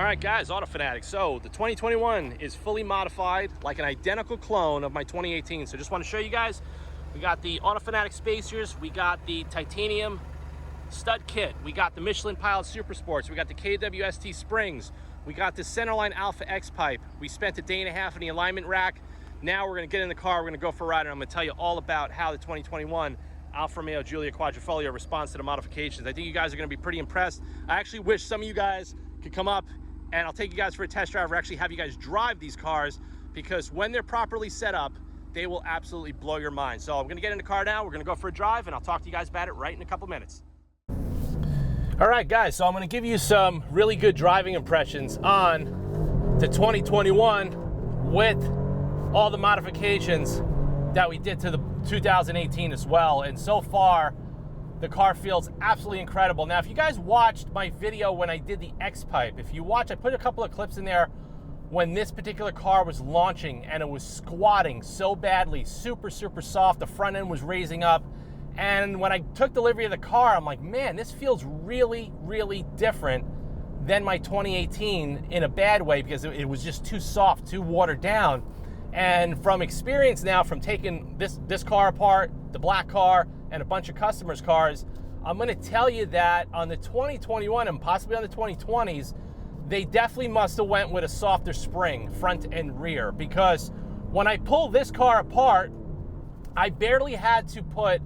All right, guys, Auto Fanatics. So the 2021 is fully modified like an identical clone of my 2018. So just want to show you guys, we got the Auto Fanatic spacers, we got the titanium stud kit, we got the Michelin Pilot Super Sports, we got the KWST springs, we got the centerline Alpha X pipe. We spent a day and a half in the alignment rack. Now we're gonna get in the car, we're gonna go for a ride, and I'm gonna tell you all about how the 2021 Alfa Romeo Giulia Quadrifoglio responds to the modifications. I think you guys are gonna be pretty impressed. I actually wish some of you guys could come up and I'll take you guys for a test drive or actually have you guys drive these cars, because when they're properly set up, they will absolutely blow your mind. So I'm gonna get in the car now, we're gonna go for a drive, and I'll talk to you guys about it right in a couple minutes. All right, guys, so I'm gonna give you some really good driving impressions on the 2021 with all the modifications that we did to the 2018 as well. And so far, the car feels absolutely incredible. Now, if you guys watched my video when I did the X-Pipe, if you watch, I put a couple of clips in there when this particular car was launching and it was squatting so badly, super soft, the front end was raising up. And when I took delivery of the car, I'm like, man, this feels really different than my 2018 in a bad way, because it was just too soft, too watered down. And from experience now, from taking this car apart, the black car, and a bunch of customers' cars, I'm gonna tell you that on the 2021 and possibly on the 2020s, they definitely must have went with a softer spring, front and rear, because when I pull this car apart, I barely had to put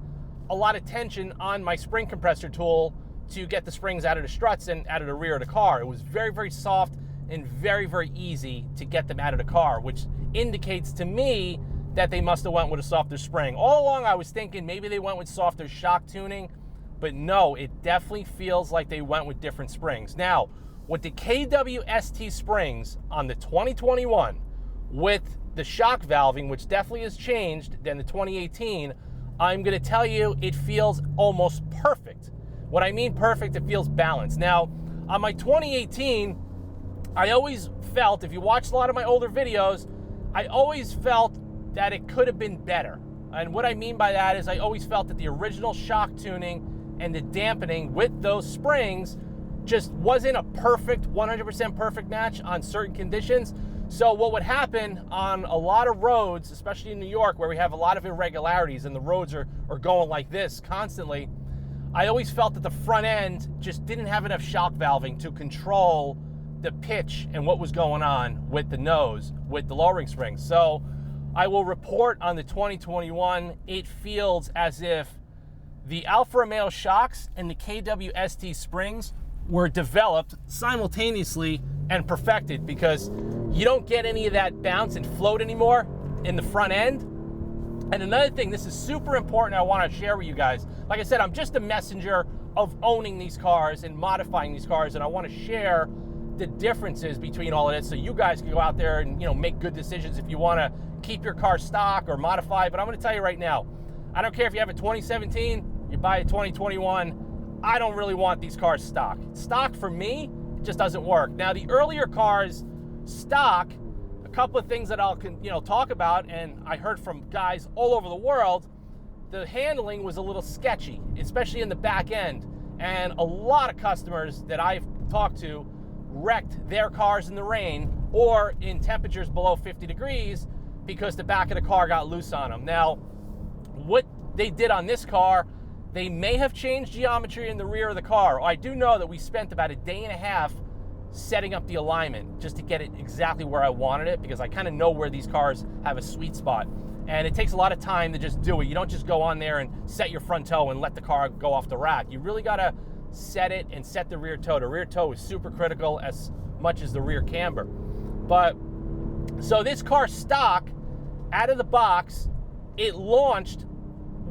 a lot of tension on my spring compressor tool to get the springs out of the struts and out of the rear of the car. It was very soft and very easy to get them out of the car, which indicates to me that they must have went with a softer spring. All along I was thinking maybe they went with softer shock tuning, but no, it definitely feels like they went with different springs. Now, with the KWST springs on the 2021, with the shock valving, which definitely has changed than the 2018, I'm gonna tell you it feels almost perfect. What I mean perfect, it feels balanced. Now, on my 2018, I always felt, if you watched a lot of my older videos, I always felt that it could have been better. And what I mean by that is I always felt that the original shock tuning and the dampening with those springs just wasn't a perfect, 100% perfect match on certain conditions. So what would happen on a lot of roads, especially in New York, where we have a lot of irregularities and the roads are going like this constantly, I always felt that the front end just didn't have enough shock valving to control the pitch and what was going on with the nose, with the lowering springs. So I will report on the 2021, it feels as if the Alfa Romeo shocks and the KWST springs were developed simultaneously and perfected, because you don't get any of that bounce and float anymore in the front end. And another thing, this is super important, I want to share with you guys. Like I said, I'm just a messenger of owning these cars and modifying these cars, and I want to share the differences between all of this so you guys can go out there and, you know, make good decisions if you want to keep your car stock or modify. But I'm going to tell you right now, I don't care if you have a 2017, you buy a 2021, I don't really want these cars stock. Stock for me, it just doesn't work. Now, the earlier cars stock, a couple of things that I'll talk about, and I heard from guys all over the world, the handling was a little sketchy, especially in the back end. And a lot of customers that I've talked to wrecked their cars in the rain or in temperatures below 50 degrees because the back of the car got loose on them. Now, what they did on this car, they may have changed geometry in the rear of the car. I do know that we spent about a day and a half setting up the alignment just to get it exactly where I wanted it, because I kind of know where these cars have a sweet spot. And it takes a lot of time to just do it. You don't just go on there and set your front toe and let the car go off the rack. You really gotta set it and set the rear toe. The rear toe is super critical as much as the rear camber. But, so this car stock, out of the box, it launched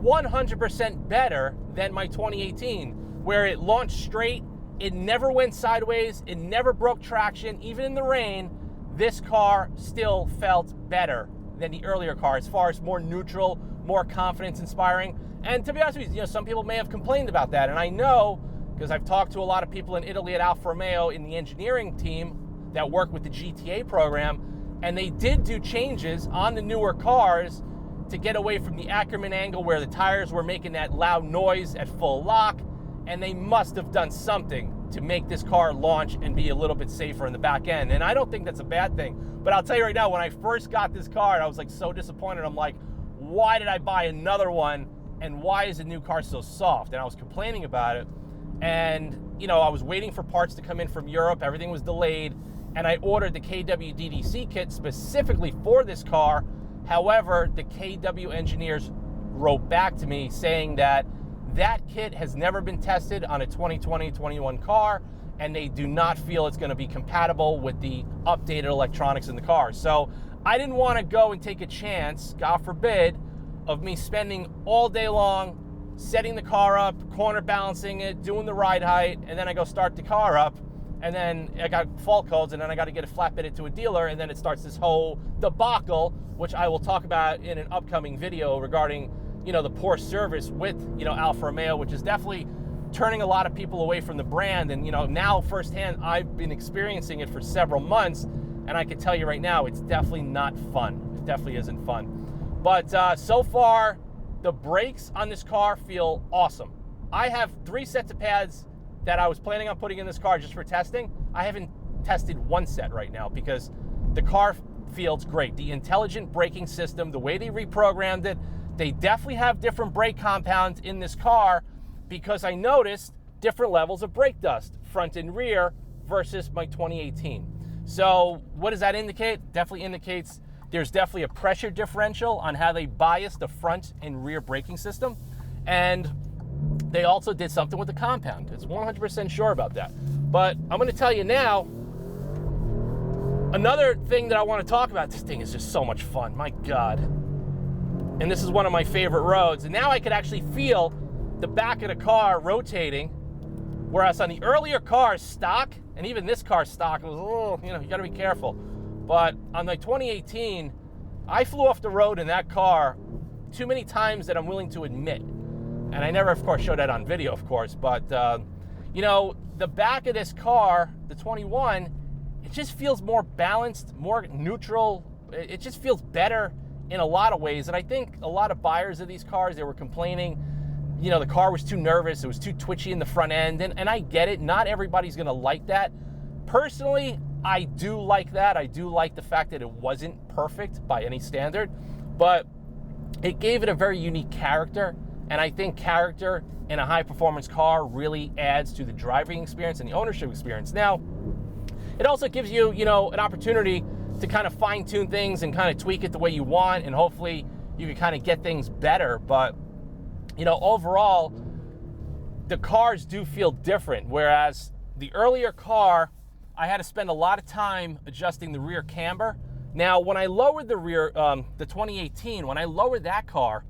100% better than my 2018, where it launched straight, it never went sideways, it never broke traction. Even in the rain, this car still felt better than the earlier car as far as more neutral, more confidence inspiring. And to be honest with you, some people may have complained about that, and I know, because I've talked to a lot of people in Italy at Alfa Romeo in the engineering team that work with the GTA program, and they did do changes on the newer cars to get away from the Ackerman angle where the tires were making that loud noise at full lock, and they must have done something to make this car launch and be a little bit safer in the back end. And I don't think that's a bad thing. But I'll tell you right now, when I first got this car, I was like so disappointed. I'm like, why did I buy another one? And why is the new car so soft? And I was complaining about it. And, you know, I was waiting for parts to come in from Europe. Everything was delayed. And I ordered the KW DDC kit specifically for this car. However, the KW engineers wrote back to me saying that that kit has never been tested on a 2020-21 car, and they do not feel it's going to be compatible with the updated electronics in the car. So I didn't want to go and take a chance, God forbid, of me spending all day long setting the car up, corner balancing it, doing the ride height, and then I go start the car up, and then I got fault codes, and then I got to get it flatbedded to a dealer, and then it starts this whole debacle, which I will talk about in an upcoming video regarding, you know, the poor service with, you know, Alfa Romeo, which is definitely turning a lot of people away from the brand. And, you know, now firsthand, I've been experiencing it for several months, and I can tell you right now, it's definitely not fun. It definitely isn't fun. But so far, the brakes on this car feel awesome. I have 3 sets of pads that I was planning on putting in this car just for testing. I haven't tested 1 set right now because the car feels great. The intelligent braking system, the way they reprogrammed it, they definitely have different brake compounds in this car because I noticed different levels of brake dust, front and rear, versus my 2018. So what does that indicate? Definitely indicates there's definitely a pressure differential on how they bias the front and rear braking system. And they also did something with the compound. It's 100% sure about that. But I'm going to tell you now, another thing that I want to talk about. This thing is just so much fun, my God. And this is one of my favorite roads. And now I could actually feel the back of the car rotating, whereas on the earlier cars, stock, and even this car stock, it was a little, you know, you got to be careful. But on my 2018, I flew off the road in that car too many times that I'm willing to admit. And I never, of course, showed that on video, of course. But, you know, the back of this car, the 21, it just feels more balanced, more neutral. It just feels better in a lot of ways. And I think a lot of buyers of these cars, they were complaining, you know, the car was too nervous, it was too twitchy in the front end, and I get it. Not everybody's gonna like that. Personally, I do like that. I do like the fact that it wasn't perfect by any standard, but it gave it a very unique character, and I think character in a high-performance car really adds to the driving experience and the ownership experience. Now, it also gives you, you know, an opportunity to kind of fine-tune things and kind of tweak it the way you want, and hopefully you can kind of get things better. But, you know, overall, the cars do feel different, whereas the earlier car, I had to spend a lot of time adjusting the rear camber. Now, when I lowered the rear, the 2018, when I lowered that car,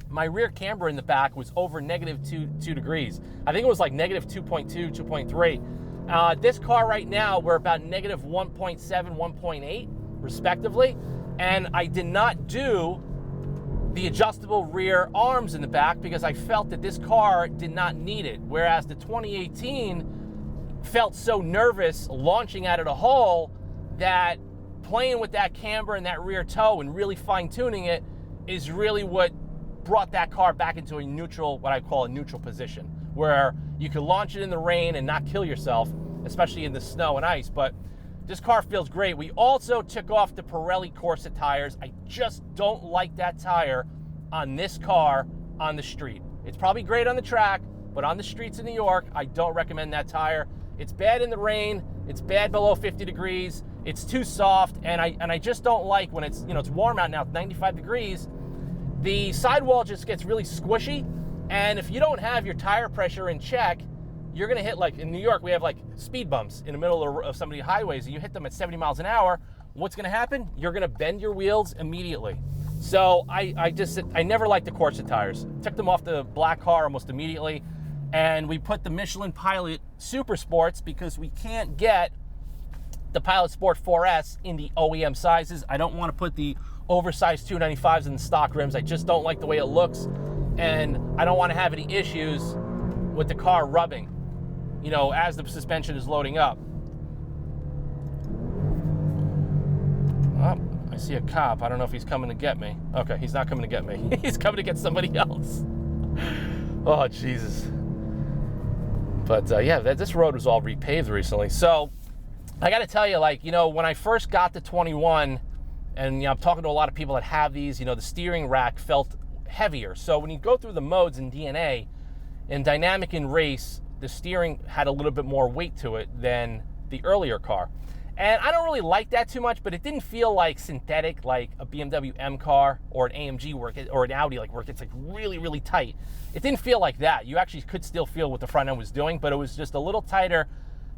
my rear camber in the back was over -2 degrees. I think it was like -2.2, 2.3. This car right now, we're about -1.7, 1.8, respectively. And I did not do the adjustable rear arms in the back because I felt that this car did not need it. Whereas the 2018 felt so nervous launching out of the hole that playing with that camber and that rear toe and really fine-tuning it is really what brought that car back into a neutral, what I call a neutral position, where you can launch it in the rain and not kill yourself, especially in the snow and ice. But this car feels great. We also took off the Pirelli Corsa tires. I just don't like that tire on this car on the street. It's probably great on the track, but on the streets in New York, I don't recommend that tire. It's bad in the rain. It's bad below 50 degrees. It's too soft, and I just don't like when it's, you know, it's warm out now, it's 95 degrees. The sidewall just gets really squishy, and if you don't have your tire pressure in check, you're gonna hit, like in New York, we have like speed bumps in the middle of some of the highways, and you hit them at 70 miles an hour, what's gonna happen? You're gonna bend your wheels immediately. So I never liked the Corsa tires. Took them off the black car almost immediately, and we put the Michelin Pilot Super Sports because we can't get the Pilot Sport 4S in the OEM sizes. I don't want to put the oversized 295s in the stock rims. I just don't like the way it looks, and I don't want to have any issues with the car rubbing, you know, as the suspension is loading up. Oh, I see a cop. I don't know if he's coming to get me. Okay, he's not coming to get me. He's coming to get somebody else. Oh, Jesus. But yeah, this road was all repaved recently. So I got to tell you, like, you know, when I first got the 21, and you know, I'm talking to a lot of people that have these, you know, the steering rack felt heavier. So when you go through the modes in DNA, in dynamic and race, the steering had a little bit more weight to it than the earlier car. And I don't really like that too much, but it didn't feel like synthetic, like a BMW M car or an AMG or an Audi, like where it gets like really, really tight. It didn't feel like that. You actually could still feel what the front end was doing, but it was just a little tighter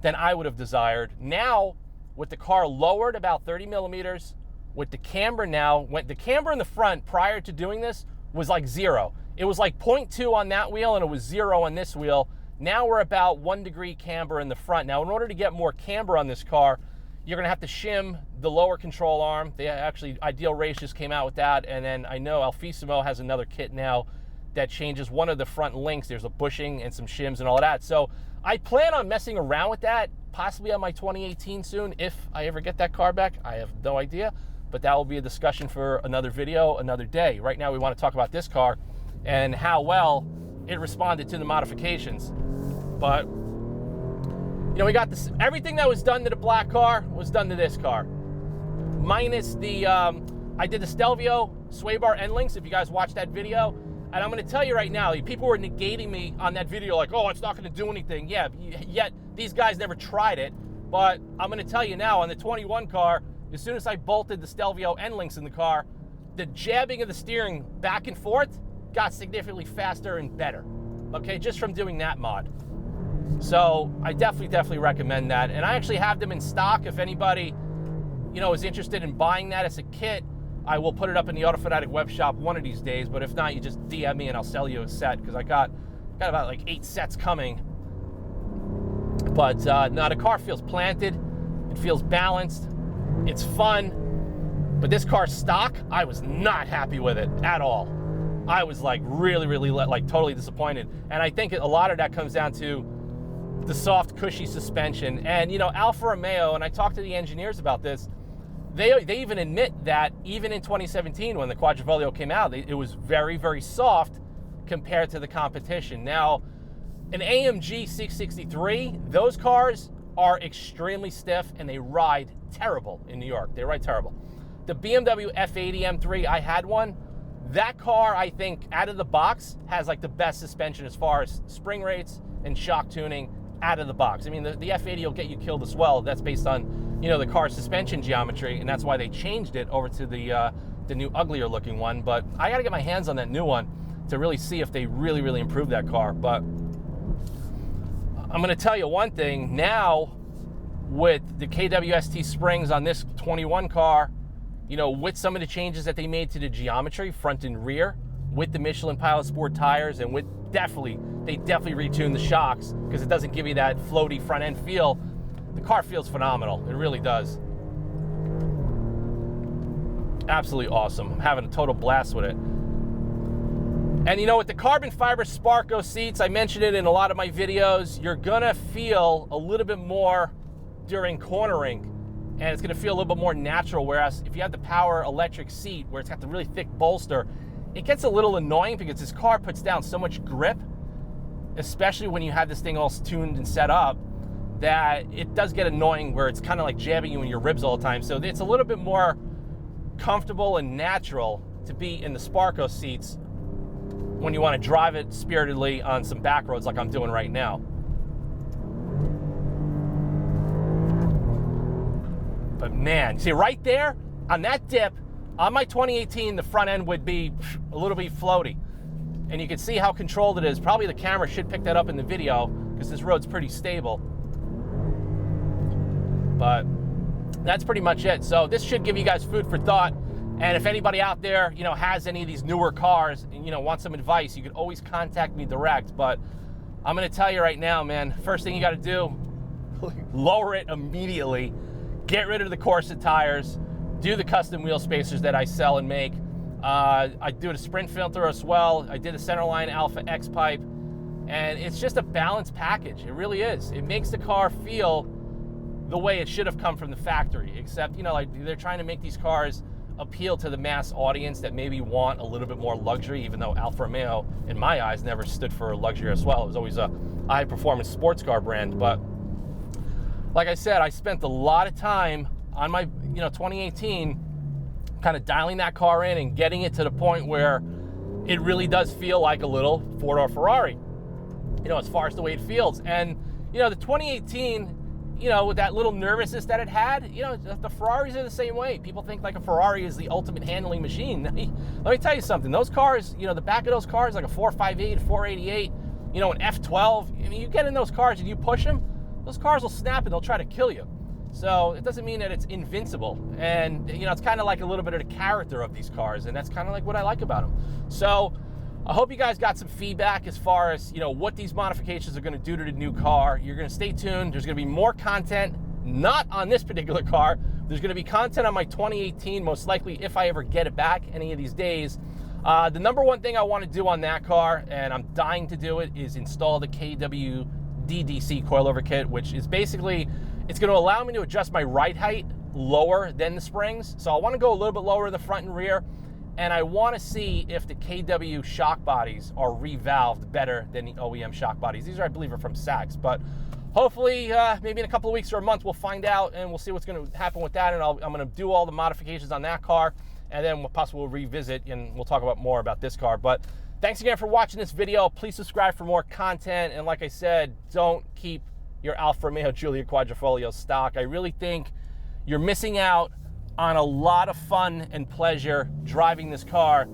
than I would have desired. Now, with the car lowered about 30 millimeters, with the camber now, the camber in the front prior to doing this was like 0. It was like 0.2 on that wheel and it was 0 on this wheel. Now we're about 1 degree camber in the front. Now, in order to get more camber on this car, you're gonna have to shim the lower control arm. They actually, Ideal Race just came out with that. And then I know Alfissimo has another kit now that changes one of the front links. There's a bushing and some shims and all of that. So I plan on messing around with that, possibly on my 2018 soon, if I ever get that car back. I have no idea, but that will be a discussion for another video, another day. Right now we wanna talk about this car and how well it responded to the modifications. But you know, we got this, everything that was done to the black car was done to this car. Minus the, I did the Stelvio sway bar end links, if you guys watched that video. And I'm gonna tell you right now, people were negating me on that video like, oh, it's not gonna do anything. Yeah, yet these guys never tried it. But I'm gonna tell you now, on the 21 car, as soon as I bolted the Stelvio end links in the car, the jabbing of the steering back and forth got significantly faster and better. Okay, just from doing that mod. So I definitely recommend that. And I actually have them in stock. If anybody, you know, is interested in buying that as a kit, I will put it up in the AutoFanatic web shop one of these days. But if not, you just DM me and I'll sell you a set, because I got about like 8 sets coming. But now the car feels planted. It feels balanced. It's fun. But this car's stock, I was not happy with it at all. I was like really like totally disappointed. And I think a lot of that comes down to the soft, cushy suspension. And you know, Alfa Romeo, and I talked to the engineers about this, they even admit that even in 2017 when the Quadrifoglio came out, it was very soft compared to the competition. Now, an AMG 663, those cars are extremely stiff and they ride terrible in New York. They ride terrible. The BMW F80 M3, I had one. That car, I think, out of the box, has like the best suspension as far as spring rates and shock tuning out of the box. I mean, the F80 will get you killed as well. That's based on, you know, the car's suspension geometry, and that's why they changed it over to the new uglier looking one. But I got to get my hands on that new one to really see if they really improved that car. But I'm going to tell you one thing. Now, with the KWST springs on this 21 car, you know, with some of the changes that they made to the geometry, front and rear, with the Michelin Pilot Sport tires, and with they definitely retuned the shocks because it doesn't give you that floaty front end feel. The car feels phenomenal. It really does. Absolutely awesome. I'm having a total blast with it. And you know, with the carbon fiber Sparco seats, I mentioned it in a lot of my videos, you're gonna feel a little bit more during cornering, and it's gonna feel a little bit more natural, whereas if you have the power electric seat where it's got the really thick bolster, it gets a little annoying because this car puts down so much grip, especially when you have this thing all tuned and set up, that it does get annoying where it's kind of like jabbing you in your ribs all the time. So it's a little bit more comfortable and natural to be in the Sparco seats when you want to drive it spiritedly on some back roads like I'm doing right now. But man, see right there on that dip, on my 2018, the front end would be a little bit floaty. And you can see how controlled it is. Probably the camera should pick that up in the video because this road's pretty stable. But that's pretty much it. So this should give you guys food for thought. And if anybody out there, you know, has any of these newer cars and, you know, want some advice, you can always contact me direct. But I'm going to tell you right now, man, first thing you got to do, lower it immediately. Get rid of the corset tires. Do the custom wheel spacers that I sell and make. I do a sprint filter as well. I did a centerline Alpha X pipe, and it's just a balanced package. It really is. It makes the car feel the way it should have come from the factory, except, you know, like they're trying to make these cars appeal to the mass audience that maybe want a little bit more luxury, even though Alfa Romeo, in my eyes, never stood for luxury as well. It was always a high-performance sports car brand. But like I said, I spent a lot of time on my 2018 kind of dialing that car in and getting it to the point where it really does feel like a little four-door Ferrari, as far as the way it feels. And the 2018, with that little nervousness that it had, the Ferraris are the same way. People think like a Ferrari is the ultimate handling machine. Let me tell you something. Those cars, the back of those cars, like a 458, 488, an F12, I mean, you get in those cars and you push them, those cars will snap and they'll try to kill you. So it doesn't mean that it's invincible. And, it's kind of like a little bit of the character of these cars, and that's kind of like what I like about them. So I hope you guys got some feedback as far as, what these modifications are going to do to the new car. You're going to stay tuned. There's going to be more content, not on this particular car. There's going to be content on my 2018, most likely, if I ever get it back any of these days. The number one thing I want to do on that car, and I'm dying to do it, is install the KW DDC coilover kit, which is basically, it's going to allow me to adjust my ride height lower than the springs. So I want to go a little bit lower in the front and rear. And I want to see if the KW shock bodies are revalved better than the OEM shock bodies. These are, I believe, are from Sachs, but hopefully maybe in a couple of weeks or a month we'll find out, and we'll see what's going to happen with that. And I'm going to do all the modifications on that car, and then we'll possibly revisit and we'll talk about more about this car. But thanks again for watching this video. Please subscribe for more content, and like I said, don't keep your Alfa Romeo Giulia Quadrifoglio stock. I really think you're missing out on a lot of fun and pleasure driving this car.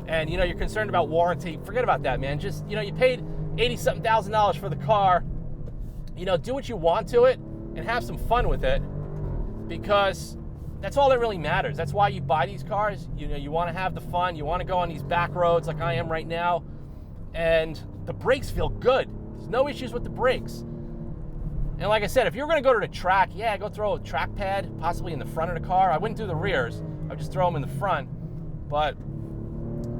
And you're concerned about warranty. Forget about that, man. Just, you paid $80-something thousand for the car. Do what you want to it and have some fun with it, because that's all that really matters. That's why you buy these cars. You want to have the fun. You want to go on these back roads like I am right now. And the brakes feel good. There's no issues with the brakes. And like I said, if you were going to go to the track, yeah, go throw a track pad, possibly in the front of the car. I wouldn't do the rears. I would just throw them in the front. But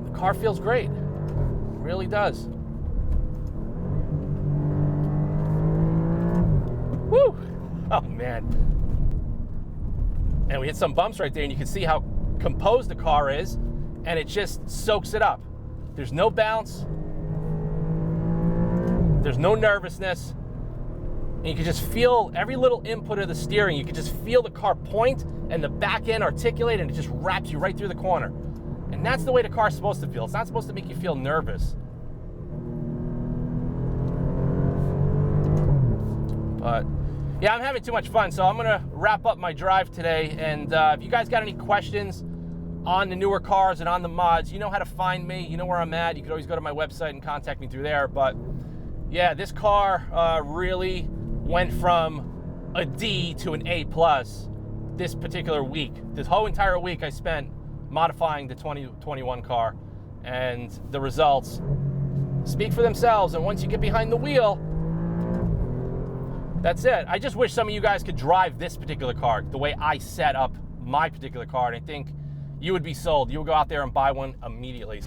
the car feels great. It really does. Woo! Oh, man. And we hit some bumps right there, and you can see how composed the car is, and it just soaks it up. There's no bounce. There's no nervousness. And you can just feel every little input of the steering. You can just feel the car point and the back end articulate, and it just wraps you right through the corner. And that's the way the car's supposed to feel. It's not supposed to make you feel nervous. But yeah, I'm having too much fun, so I'm gonna wrap up my drive today. And if you guys got any questions on the newer cars and on the mods, you know how to find me. You know where I'm at. You can always go to my website and contact me through there. But yeah, this car really went from a D to an A+ this particular week. This whole entire week I spent modifying the 2021 car, and the results speak for themselves. And once you get behind the wheel, that's it. I just wish some of you guys could drive this particular car the way I set up my particular car, and I think you would be sold. You would go out there and buy one immediately.